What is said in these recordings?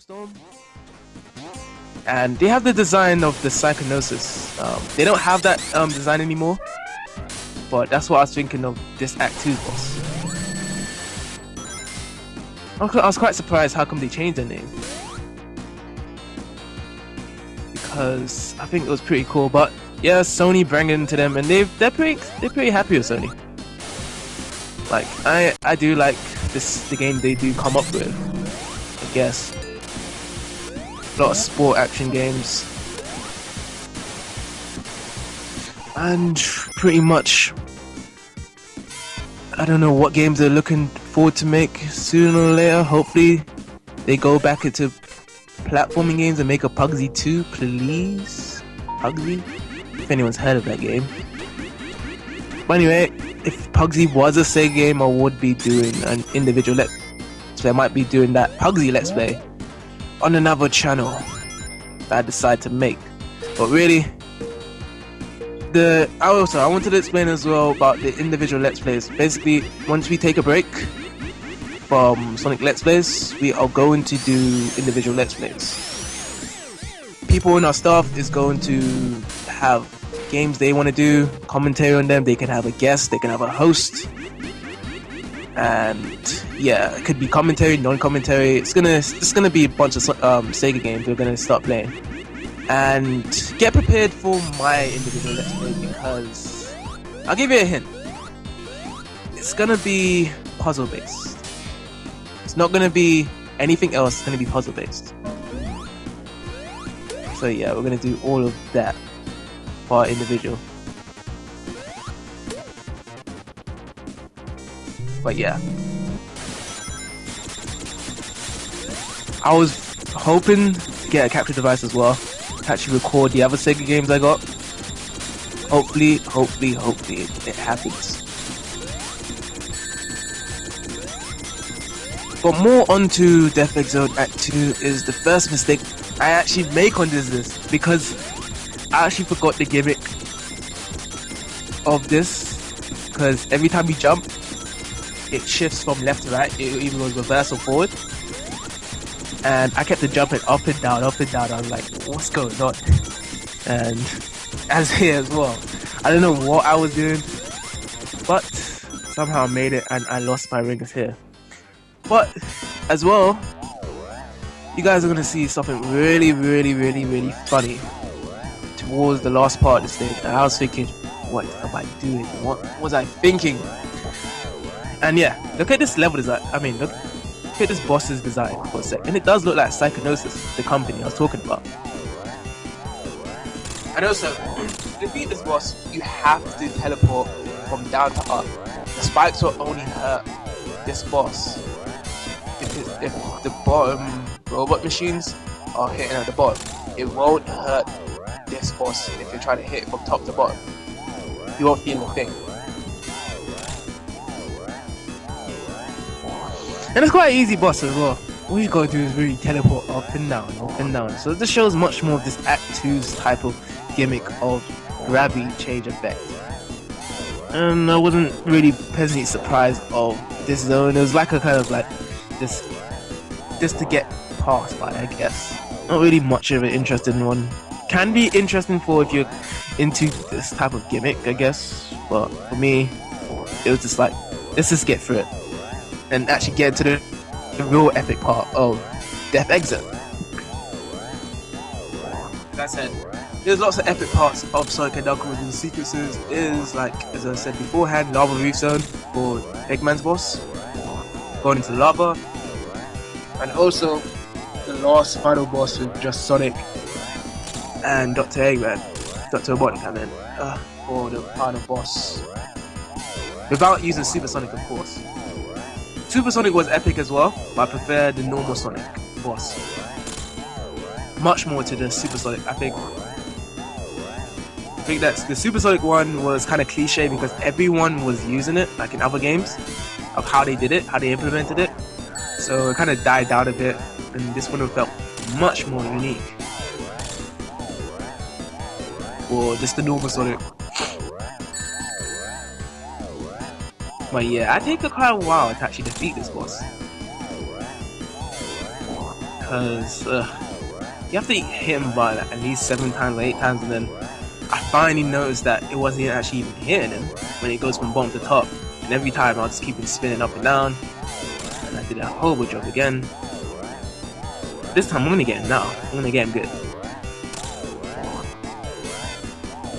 Storm, and they have the design of the Psychonosis. They don't have that design anymore, but that's what I was thinking of this Act 2 boss. I was quite surprised how come they changed their name, because I think it was pretty cool. But yeah, Sony bringing it to them, and they're pretty happy with Sony. Like I do like the game they do come up with. I guess a lot of sport action games, and pretty much I don't know what games they're looking forward to make sooner or later. Hopefully they go back into platforming games and make a Pugsy 2, please. Pugsy? If anyone's heard of that game. But anyway, if Pugsy was a Sega game, I would be doing an individual let's play. I might be doing that Pugsy let's play on another channel that I decide to make. But really, I wanted to explain as well about the individual let's plays. Basically, once we take a break from Sonic let's plays, we are going to do individual let's plays. People in our staff is going to have games they want to do, commentary on them. They can have a guest, they can have a host, and yeah, it could be commentary, non-commentary. It's gonna be a bunch of Sega games we're gonna start playing. And get prepared for my individual let's play, because I'll give you a hint. It's gonna be puzzle based. It's not gonna be anything else. It's gonna be puzzle based. So yeah, we're gonna do all of that for our individual. But yeah, I was hoping to get a capture device as well to actually record the other Sega games I got. Hopefully it happens. But more onto Death Exile Act 2 is the first mistake I actually make on this, because I actually forgot the gimmick of this, because every time you jump it shifts from left to right. It either goes reverse or forward, and I kept jumping up and down. I was like, what's going on? And as here as well, I don't know what I was doing, but somehow I made it and I lost my ringers here. But as well, you guys are gonna see something really funny towards the last part of the stage. And I was thinking, what am I doing? What was I thinking? And yeah, look at this level design. I mean, look at this boss's design for a sec. And it does look like Psychonosis, the company I was talking about. And also, to defeat this boss, you have to teleport from down to up. The spikes will only hurt this boss if the bottom robot machines are hitting at the bottom. It won't hurt this boss if you try to hit it from top to bottom. You won't feel a thing. And it's quite an easy boss as well. All you gotta do is really teleport up and down. So this shows much more of this Act 2's type of gimmick of gravity change effect. And I wasn't really pleasantly surprised of this zone. It was like a kind of like just to get passed by, I guess. Not really much of an interesting one. Can be interesting for if you're into this type of gimmick, I guess. But for me, it was just like, let's just get through it and actually get into the real epic part of Death Exile. Like I said, there's lots of epic parts of Sonic and Knuckles, and the sequences is like, as I said beforehand, Lava Reef Zone for Eggman's boss, going into lava, and also the last final boss with just Sonic and Dr. Eggman, Dr. Robotnik, I mean, for the final boss, without using Super Sonic, of course. Super Sonic was epic as well, but I prefer the normal Sonic boss much more to the Super Sonic. I think that the Super Sonic one was kind of cliche because everyone was using it, like in other games, of how they did it, how they implemented it. So it kind of died down a bit, and this one felt much more unique for just the normal Sonic. But yeah, I think it quite a while to actually defeat this boss, because you have to hit him by like, at least 7 times or 8 times, and then I finally noticed that it wasn't actually even hitting him when it goes from bottom to top. And every time I'll just keep him spinning up and down, and I did a horrible job again. This time I'm gonna get him now. I'm gonna get him good.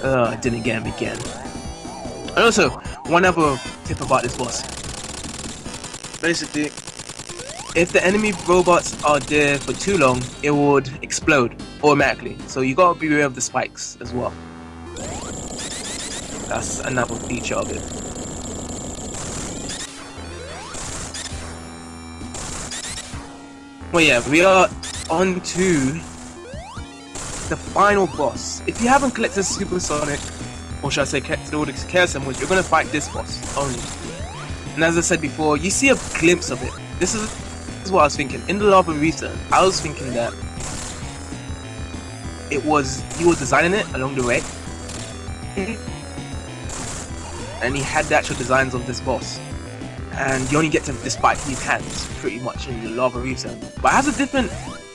I didn't get him again. And also, one other tip about this boss. Basically, if the enemy robots are there for too long, it would explode automatically. So you gotta be aware of the spikes as well. That's another feature of it. Well, yeah, we are on to the final boss. If you haven't collected Supersonic, or should I say collected all the Chaos Emeralds, you're gonna fight this boss only. And as I said before, you see a glimpse of it. This is what I was thinking. In the Lava Return, I was thinking that it was he was designing it along the way, and he had the actual designs of this boss. And you only get to this fight with his hands, pretty much, in the Lava Return. But it has a different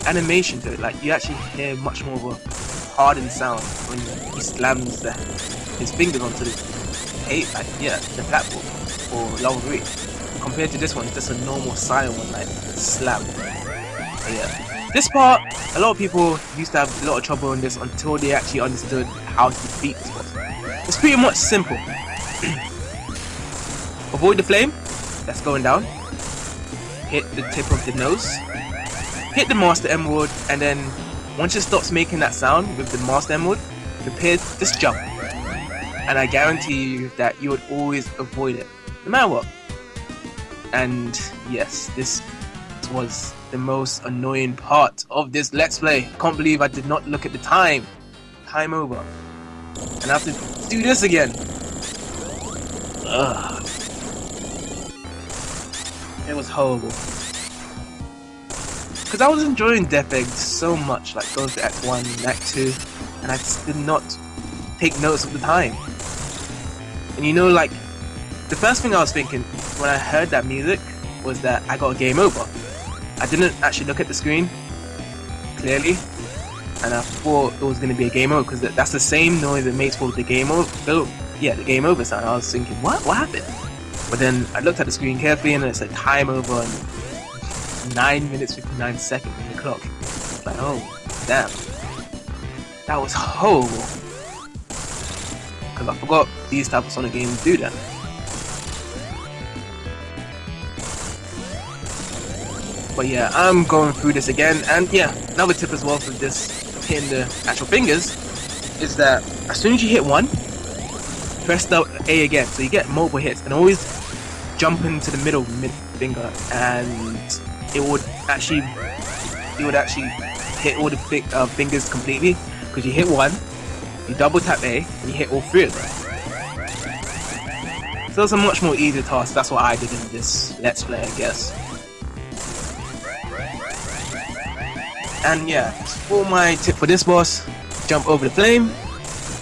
animation to it. Like you actually hear much more of a hardened sound when he slams his fingers onto the the platform or Lava Reef. Compared to this one, it's just a normal silent one, like slam. But yeah, this part, a lot of people used to have a lot of trouble in this until they actually understood how to defeat this boss. It's pretty much simple. Avoid the flame that's going down. Hit the tip of the nose. Hit the Master Emerald, and then once it stops making that sound with the Master Emerald, prepare this jump. And I guarantee you that you would always avoid it, no matter what. And yes, this was the most annoying part of this Let's Play. I can't believe I did not look at the time. Time over. And I have to do this again. Ugh. It was horrible. Because I was enjoying Death Egg so much, like going to Act 1 and Act 2, and I just did not take notice of the time. And you know, like, the first thing I was thinking when I heard that music was that I got a game over. I didn't actually look at the screen clearly, and I thought it was going to be a game over because that's the same noise it makes for the game over. Oh, yeah, the game over sound. I was thinking, what happened? But then I looked at the screen carefully, and it said time over and 9 minutes 59 seconds on the clock. It's like, oh damn, that was horrible. Because I forgot these type of Sonic games do that. But yeah, I'm going through this again, and yeah, another tip as well for this hitting the actual fingers is that as soon as you hit one, press the A again, so you get multiple hits, and always jump into the middle finger, and it would actually hit all the fingers completely, because you hit one, you double tap A, and you hit all 3 of them. So it's a much more easier task. That's what I did in this Let's Play, I guess. And yeah, for my tip for this boss, jump over the flame,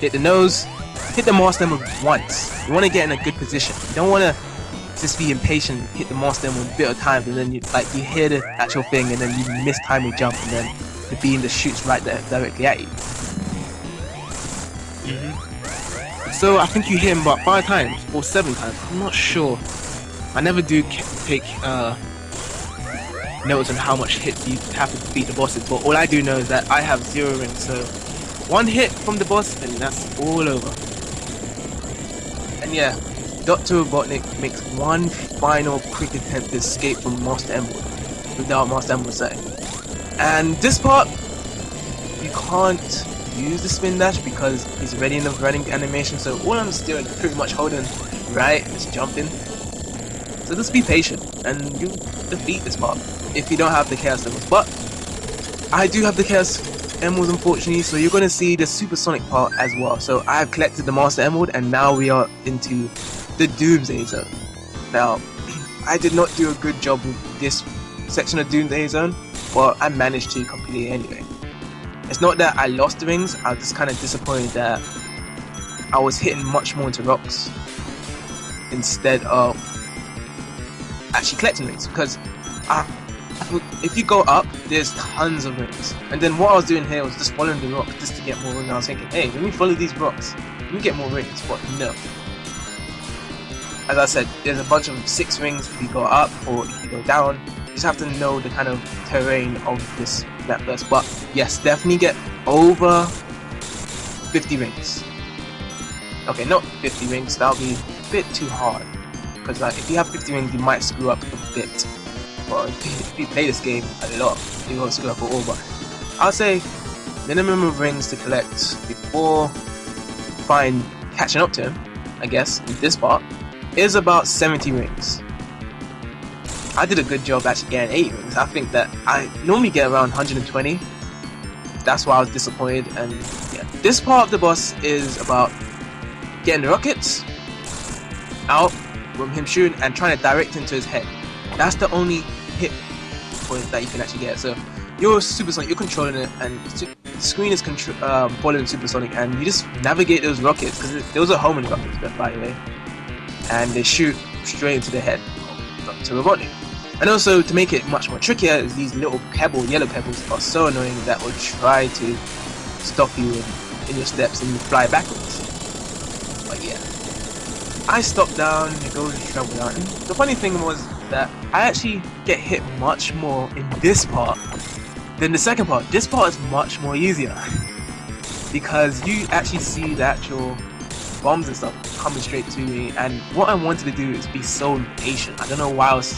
hit the nose, hit the Master Emerald once. You want to get in a good position. You don't want to just be impatient, hit the Master Emerald a bit of time, and then you hear the actual thing, and then you miss time your jump, and then the beam just shoots right there directly at you. So I think you hit him about 5 times or 7 times. I'm not sure. I never do take notes on how much hits you have to beat the bosses, but all I do know is that I have 0 rings, so 1 hit from the boss and that's all over. And yeah, Dr. Robotnik makes one final quick attempt to escape from Master Emerald without Master Emerald setting. And this part, you can't use the spin dash because he's already in the running animation, so all I'm doing is pretty much holding right and just jumping. So just be patient and you defeat this part if you don't have the Chaos Emeralds. But I do have the Chaos Emeralds, unfortunately, so you're going to see the Supersonic part as well. So I have collected the Master Emerald, and now we are into the Doomsday Zone. Now, I did not do a good job with this section of Doomsday Zone, but I managed to complete it anyway. It's not that I lost the rings, I was just kind of disappointed that I was hitting much more into rocks instead of actually collecting rings, because if you go up, there's tons of rings. And then what I was doing here was just following the rocks just to get more rings. I was thinking, hey, let me follow these rocks, let me get more rings. But no. As I said, there's a bunch of 6 rings if you go up or if you go down. You just have to know the kind of terrain of this map first. But yes, definitely get over 50 rings. Okay, not 50 rings, that'll be a bit too hard. Because like, if you have 50 rings, you might screw up a bit. Well, if you play this game a lot, you won't screw up at all. But I'll say minimum of rings to collect before catching up to him, I guess, in this part, is about 70 rings. I did a good job actually getting 8 rings. I think that I normally get around 120. That's why I was disappointed. And yeah, this part of the boss is about getting the rockets out from him shooting and trying to direct into his head. That's the only hit point that you can actually get. So you're supersonic, you're controlling it, and the screen is following supersonic, and you just navigate those rockets, because those are homing rockets, by the way, and they shoot straight into the head to Robotnik. And also, to make it much more trickier, is these little yellow pebbles are so annoying that will try to stop you in your steps and you fly backwards. But yeah, I stopped down and go to travel down. And the funny thing was that I actually get hit much more in this part than the second part. This part is much more easier because you actually see the actual bombs and stuff coming straight to me, and what I wanted to do is be so patient. I don't know why I was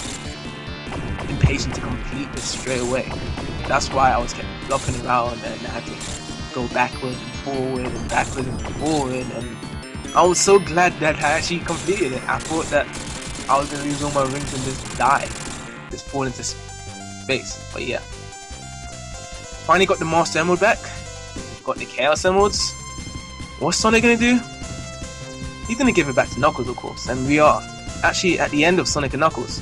impatient to complete this straight away. That's why I was kept flopping around and I had to go backward and forward and backward and forward, and I was so glad that I actually completed it. I thought that I was going to lose all my rings and just die, just fall into space. But yeah, finally got the Master Emerald back, got the Chaos Emeralds. What's Sonic going to do? He's going to give it back to Knuckles, of course, and we are actually at the end of Sonic and Knuckles.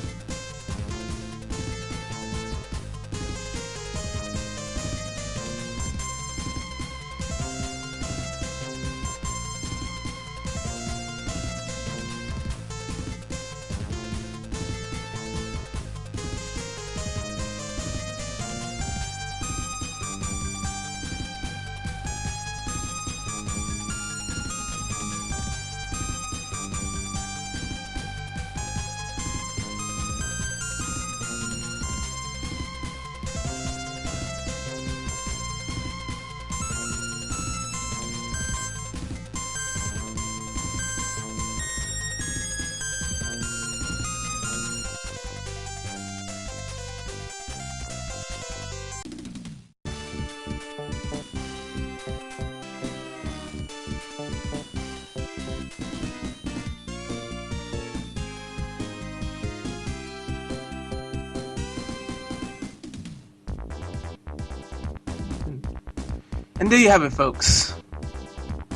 And there you have it, folks.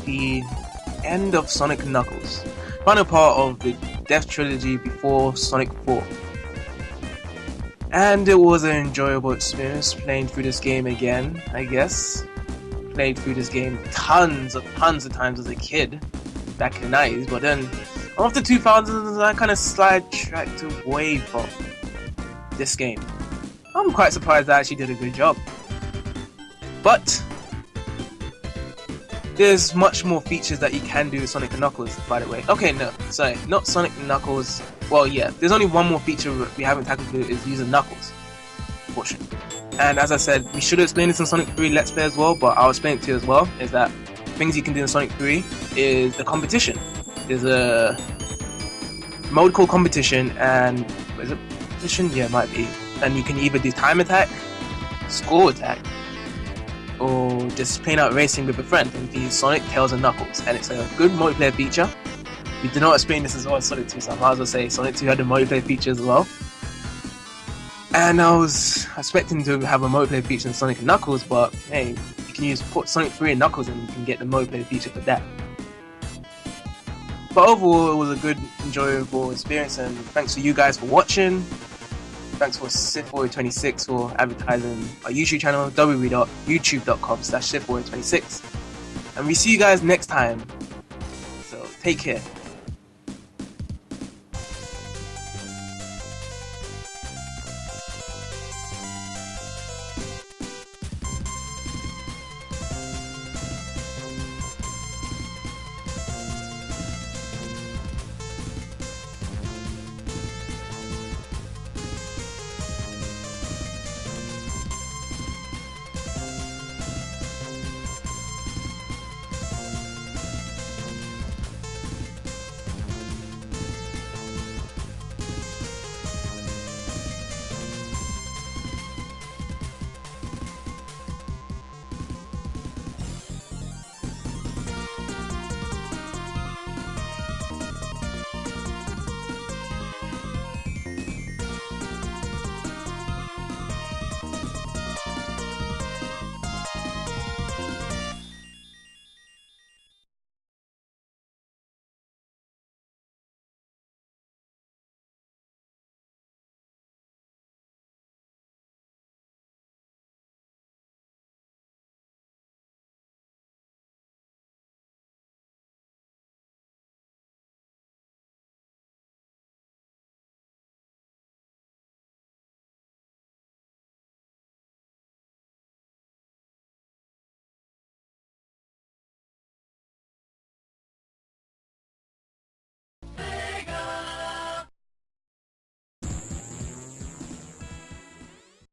The end of Sonic & Knuckles. Final part of the Death Trilogy before Sonic 4. And it was an enjoyable experience playing through this game again, I guess. Played through this game tons of times as a kid, back in the 90s, but then after 2000s I kind of sidetracked away from this game. I'm quite surprised I actually did a good job. But there's much more features that you can do with Sonic & Knuckles, by the way. Okay, no, sorry, not Sonic & Knuckles. Well, yeah, there's only one more feature we haven't tackled is using Knuckles, fortunately. And as I said, we should have explained this in Sonic 3 Let's Play as well, but I'll explain it to you as well, is that things you can do in Sonic 3 is the competition. There's a mode called competition, and is it competition? Yeah, it might be. And you can either do time attack, score attack, or just plain out racing with a friend and use Sonic, Tails and Knuckles, and it's a good multiplayer feature. We did not explain this as well in Sonic 2, so I might as well say Sonic 2 had a multiplayer feature as well. And I was expecting to have a multiplayer feature in Sonic and Knuckles, but hey, you can put Sonic 3 and Knuckles and you can get the multiplayer feature for that. But overall, it was a good, enjoyable experience, and thanks to you guys for watching. Thanks for SithWarrior26 for advertising our YouTube channel, www.youtube.com/SithWarrior26. And we see you guys next time. So take care.